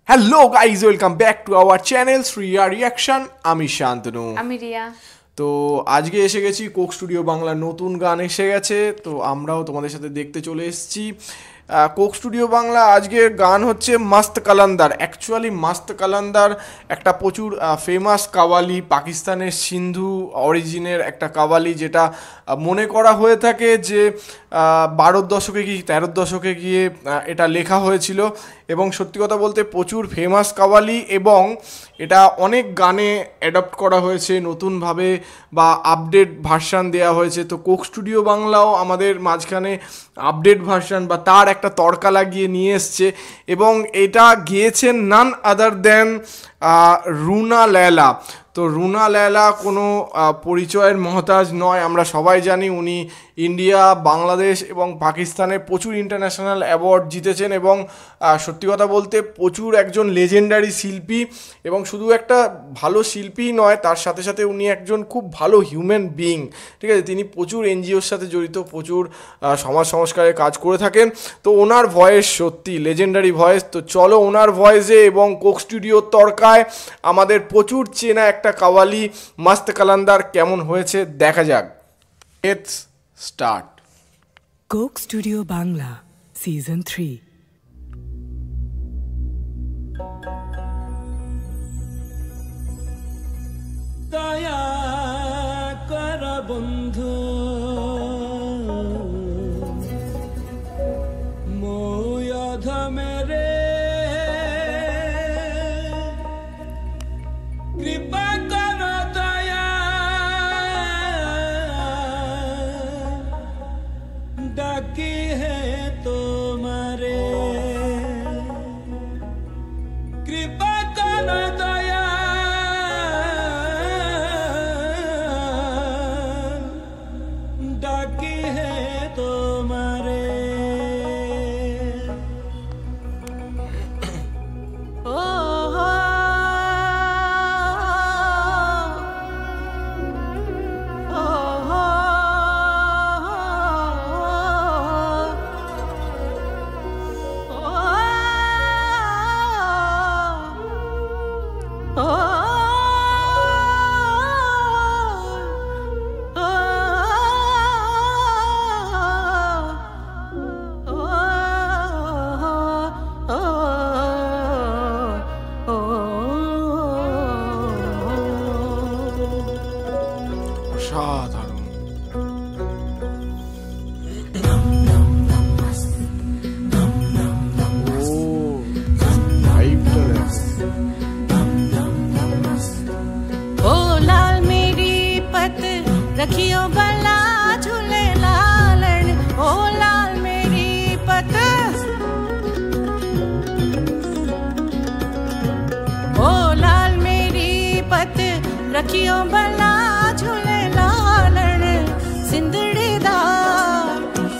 Hello guys, welcome back to our channel Shriya reaction. আমি শান্তনু, আমি রিয়া। তো আজকে এসে গেছি কোক স্টুডিও বাংলার নতুন গান এসে গেছে, তো আমরাও তোমাদের সাথে দেখতে চলে এসেছি। কোক স্টুডিও বাংলা আজকের গান হচ্ছে মস্ত কালান্দার। অ্যাকচুয়ালি মস্ত কালান্দার একটা প্রচুর ফেমাস কাওয়ালি, পাকিস্তানের সিন্ধু অরিজিনের একটা কাওয়ালি, যেটা মনে করা হয়ে থাকে যে 12 দশকে কি 13 দশকে গিয়ে এটা লেখা হয়েছিল। এবং সত্যি কথা বলতে প্রচুর ফেমাস কাওয়ালি, এবং এটা অনেক গানে অ্যাডপ্ট করা হয়েছে নতুনভাবে বা আপডেট ভার্সান দেওয়া হয়েছে। তো কোক স্টুডিও বাংলাও আমাদের মাঝখানে আপডেট ভার্সান বা তার একটা তড়কা লাগিয়ে নিয়ে এসছে, এবং এটা গেয়েছেন নান আদার দেন রুনা লেলা। তো রুনা লেলা কোনো পরিচয়ের মহতাজ নয়, আমরা সবাই জানি উনি ইন্ডিয়া, বাংলাদেশ এবং পাকিস্তানে প্রচুর ইন্টারন্যাশনাল অ্যাওয়ার্ড জিতেছেন, এবং সত্যি কথা বলতে প্রচুর একজন লেজেন্ডারি শিল্পী। এবং শুধু একটা ভালো শিল্পীই নয়, তার সাথে সাথে উনি একজন খুব ভালো হিউম্যান বিইং, ঠিক আছে। তিনি প্রচুর এনজিওর সাথে জড়িত, প্রচুর সমাজ সংস্কারের কাজ করে থাকেন। তো ওনার ভয়েস সত্যি লেজেন্ডারি ভয়েস। তো চলো ওনার ভয়েসে এবং কোক স্টুডিওর তড়কায় আমাদের প্রচুর চেনা একটা কাওয়ালি মস্ত কালান্দার কেমন হয়েছে দেখা যাক। Let's start. Coke studio Bangla season 3। দয়া কর বন্ধু মই অধমেরে, কৃপা কর দয়া ডাকি হে তোমারে, কৃপা কর দয়া ডাকি হে তোমারে। অসাধারণ। ओ लाल मेरी पत रखियो बला झूले लालन, ओ लाल मेरी पत, ओ लाल मेरी पत रखियो बला झूले लालन, सिंदड़ी दा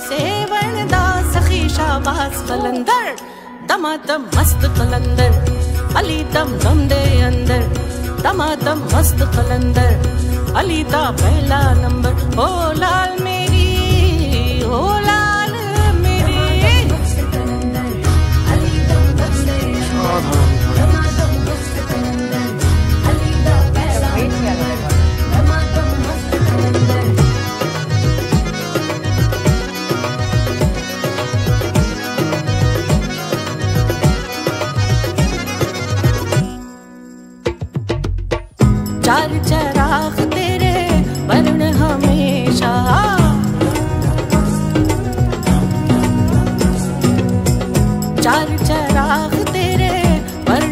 सेवन दा सखी शाबाश कलंदर, दमादम मस्त कलंदर, अली दम दम दे अंदर, दमादम मस्त कलंदर, अली दा पहला नंबर। ओ लाल मेरी, ओ लाल मेरी, अली दम दम दे अंदर, दमादम मस्त कलंदर, अली दा पहला नंबर, दमादम मस्त कलंदर। चार चराग तेरे बरन हमेशा, चार चराग तेरे बरन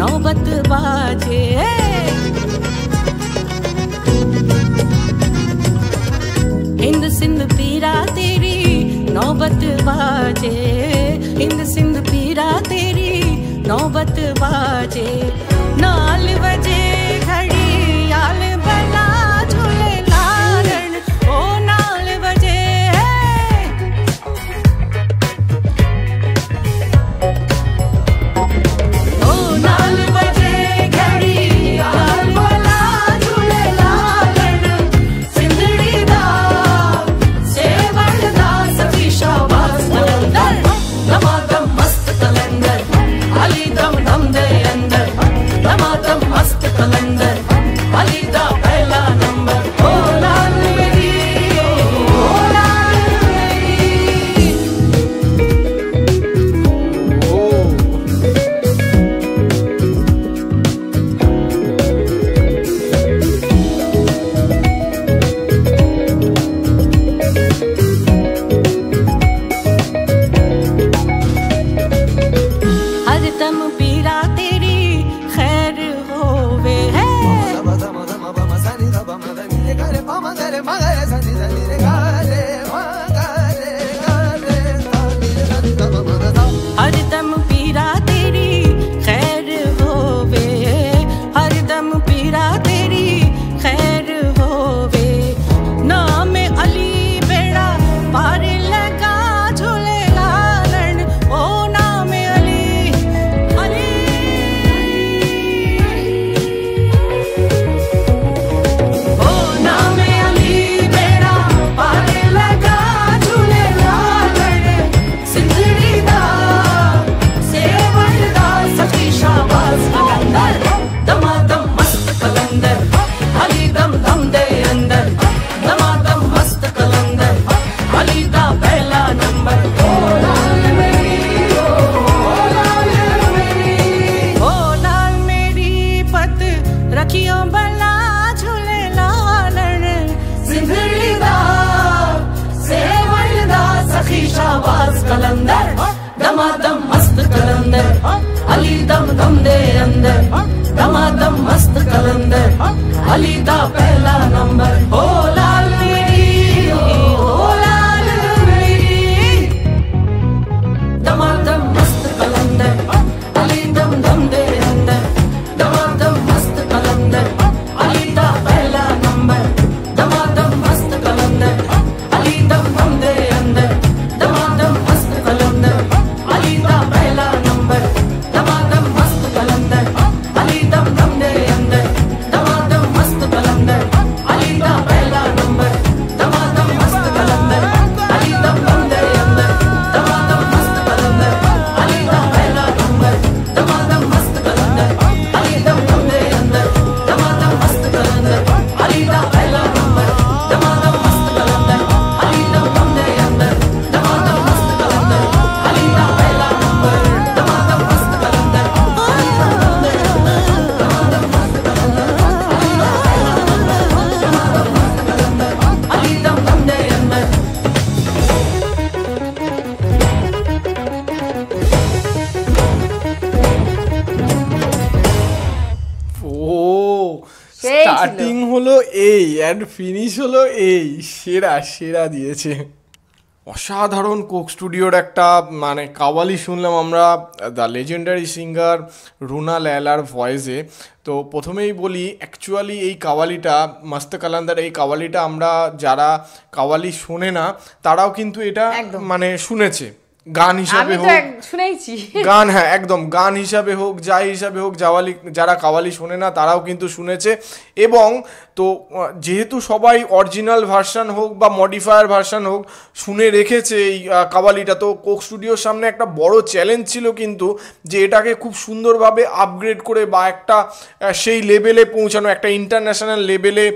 नौबत बाजे हिंद सिंध पीरा तेरी नौबत बाजे हिंद सिंध पीरा तेरी नौबत बाजे नाल बजे घड़ी आल बला झूले लारण ओ नाल बजे ओ नाल बजे घड़ी आल बला झूले लारण सिंधड़ी दा सेवण दा सखी शाबाश कलंदर दमादम मस्त कलंदर अली दम दम दे अंदर दमादम मस्त कलंदर अली दा पहला नंबर ओ लाल मेरी ओ लाल मेरी ओ हर दम पीरा तेरी खैर होवे है हर दम पीरा तेरी खैर होवे हर दम पीरा तेरी खैर होवे नाम अली बेड़ा पार लगा झूले लालन ओ नाम अली अली ओ नाम अली बेड़ा पार लगा झूले लालन सिंधड़ी दा सेवण दा सखी शाबाश कलंदर दमादम मस्त कलंदर अली दम दम दे अंदर दमादम मस्त कलंदर अली दा पहला नंबर ओ लाल मेरी ओ लाल मेरी ओ लाल मेरी पत रखियो बला झूले लालन सिंधड़ी दा सेवण दा सखी शाबाश कलंदर दमादम मस्त कलंदर अली दम दम दे अंदर दमादम मस्त कलंदर अली दा पहला नंबर ओ लाल मेरी ओ लाल मेरी दमादम मस्त कलंदर अली दम दम दे अंदर दमादम मस्त कलंदर अली दा पहला नंबर दमादम मस्त कलंदर अली दम दम दे अंदर दमादम मस्त कलंदर अली दा पहला नंबर दमादम मस्त कलंदर अली दम दम दे अंदर दमादम मस्त कलंदर अली दा पहला नंबर दमादम मस्त कलंदर अली दम दम दे अंदर दमादम मस्त कलंदर अली दा पहला नंबर दमादम मस्त कलंदर अली दम दम दे अंदर दमादम मस्त कलंदर अली दा पहला नंबर दमादम मस्त कलंदर अली दम दम दे अंदर दमादम मस्त कलंदर अली दा पहला नंबर दमादम मस्त कलंदर अली दम दम दे अंदर दमादम मस्त कलंदर अली दा पहला नंबर दमादम मस्त कलंदर अली दम दम दे अंदर ও সেই ছিল। স্টার্টিং হলো এই অ্যান্ড ফিনিশ হলো এই সেরা সেরা দিয়েছে অসাধারণ কোক স্টুডিওর একটা মানে কাওয়ালি শুনলাম আমরা দ্য লেজেন্ডারি সিঙ্গার রুনা ল্যালার ভয়েসে। তো প্রথমেই বলি অ্যাকচুয়ালি এই কাওয়ালিটা মস্ত কালান্দার এই কাওয়ালিটা আমরা যারা কাওয়ালি শোনে না তারাও কিন্তু এটা একদম। মানে শুনেছে গান হিসাবে আমি তো হোক শুনেইছি গান, হ্যাঁ একদম গান হিসাবে হোক যাই হিসাবে হোক জাওয়ালি যারা কাওয়ালি শোনে না তারাও কিন্তু শুনেছে। এবং তো যেহেতু সবাই অরিজিনাল ভার্সান হোক বা মডিফায়ার ভার্সান হোক শুনে রেখেছে এই কাওয়ালিটা, তো কোক স্টুডিওর সামনে একটা বড় চ্যালেঞ্জ ছিল কিন্তু যে এটাকে খুব সুন্দরভাবে আপগ্রেড করে বা একটা সেই লেভেলে পৌঁছানো, একটা ইন্টারন্যাশনাল লেভেলে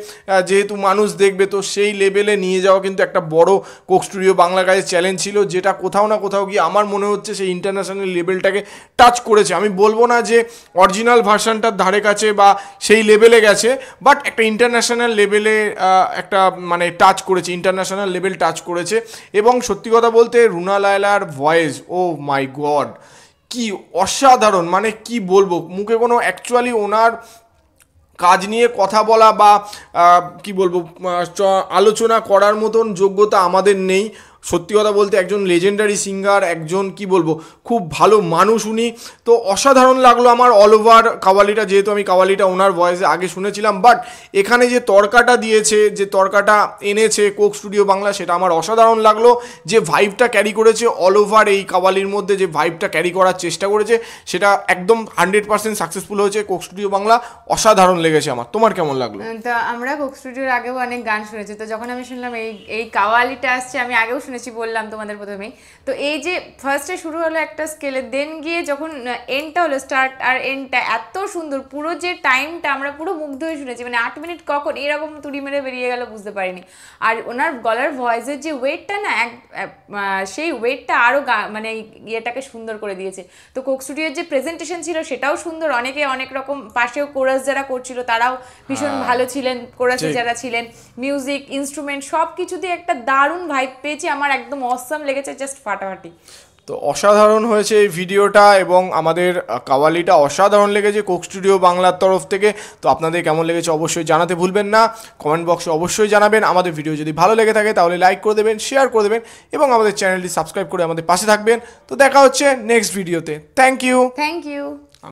যেহেতু মানুষ দেখবে তো সেই লেভেলে নিয়ে যাওয়া কিন্তু একটা বড় কোক স্টুডিও বাংলার কাছে চ্যালেঞ্জ ছিল, যেটা কোথাও না কোথাও গিয়ে আমার মনে হচ্ছে সেই ইন্টারন্যাশনাল লেভেলটাকে টাচ করেছে। আমি বলবো না যে অরিজিনাল ভার্সানটার ধারে কাছে বা সেই লেভেলে গেছে, বাট একটা ইন্টারন্যাশনাল লেভেলে একটা মানে টাচ করেছে, ইন্টারন্যাশনাল লেভেল টাচ করেছে। এবং সত্যি কথা বলতে রুনা লায়লার ভয়েস, ও মাই গড কি অসাধারণ, মানে কি বলবো, মুখে কোনো অ্যাকচুয়ালি ওনার কাজ নিয়ে কথা বলা বা কি বলবো আলোচনা করার মতন যোগ্যতা আমাদের নেই। সত্যি কথা বলতে একজন লেজেন্ডারি সিঙ্গার, একজন কি বলবো খুব ভালো মানুষ উনি। তো অসাধারণ লাগলো আমার অল ওভার কাওয়ালিটা, যেহেতু আমি কাওয়ালিটা ওনার ভয়েসে আগে শুনেছিলাম, বাট এখানে যে তড়কাটা দিয়েছে, যে তড়কাটা এনেছে কোক স্টুডিও বাংলা, সেটা আমার অসাধারণ লাগলো। যে ভাইবটা ক্যারি করেছে অল ওভার এই কাওয়ালির মধ্যে, যে ভাইবটা ক্যারি করার চেষ্টা করেছে, সেটা একদম 100% সাকসেসফুল হয়েছে কোক স্টুডিও বাংলা। অসাধারণ লেগেছে আমার। তোমার কেমন লাগলো? তো আমরা কোক স্টুডিওর আগেও অনেক গান শুনেছি, তো যখন আমি শুনলাম এই কাওয়ালিটা আসছে, আমি আগেও শুনেছি, বললাম তোমাদের প্রথমেই। তো এই যে ফার্স্টে শুরু হলো একটা স্কেলে, দেন গিয়ে যখন এন্ডটা হলো, স্টার্ট আর এন্ডটা এত সুন্দর, পুরো যে টাইমটা আমরা পুরো মুগ্ধ হয়ে শুনেছি, মানে 8 মিনিট কখন এরকম তুড়ি মেরে বেরিয়ে গেল বুঝতে পারিনি। আর ওনার গলার ভয়েসের যে ওয়েটটা না, সেই ওয়েটটা আরও মানে ইয়েটাকে সুন্দর করে দিয়েছে। তো কোক স্টুডিওর যে প্রেজেন্টেশন ছিল সেটাও সুন্দর, অনেকে অনেক রকম, পাশেও কোরাস যারা করছিল তারাও ভীষণ ভালো ছিলেন, কোরাসে যারা ছিলেন, মিউজিক, ইনস্ট্রুমেন্ট সব কিছু দিয়ে একটা দারুণ ভাইব পেয়েছি। আমার একদম অসাম লেগেছে, জাস্ট ফাটাফাটি। তো অসাধারণ হয়েছে এই ভিডিওটা, এবং আমাদের কাওয়ালিটা অসাধারণ লেগেছে কোক স্টুডিও বাংলার তরফ থেকে। তো আপনাদের কেমন লেগেছে অবশ্যই জানাতে ভুলবেন না, কমেন্ট বক্সে অবশ্যই জানাবেন। আমাদের ভিডিও যদি ভালো লেগে থাকে তাহলে লাইক করে দেবেন, শেয়ার করে দেবেন, এবং আমাদের চ্যানেলটি সাবস্ক্রাইব করে আমাদের পাশে থাকবেন। তো দেখা হচ্ছে নেক্সট ভিডিওতে। Thank you.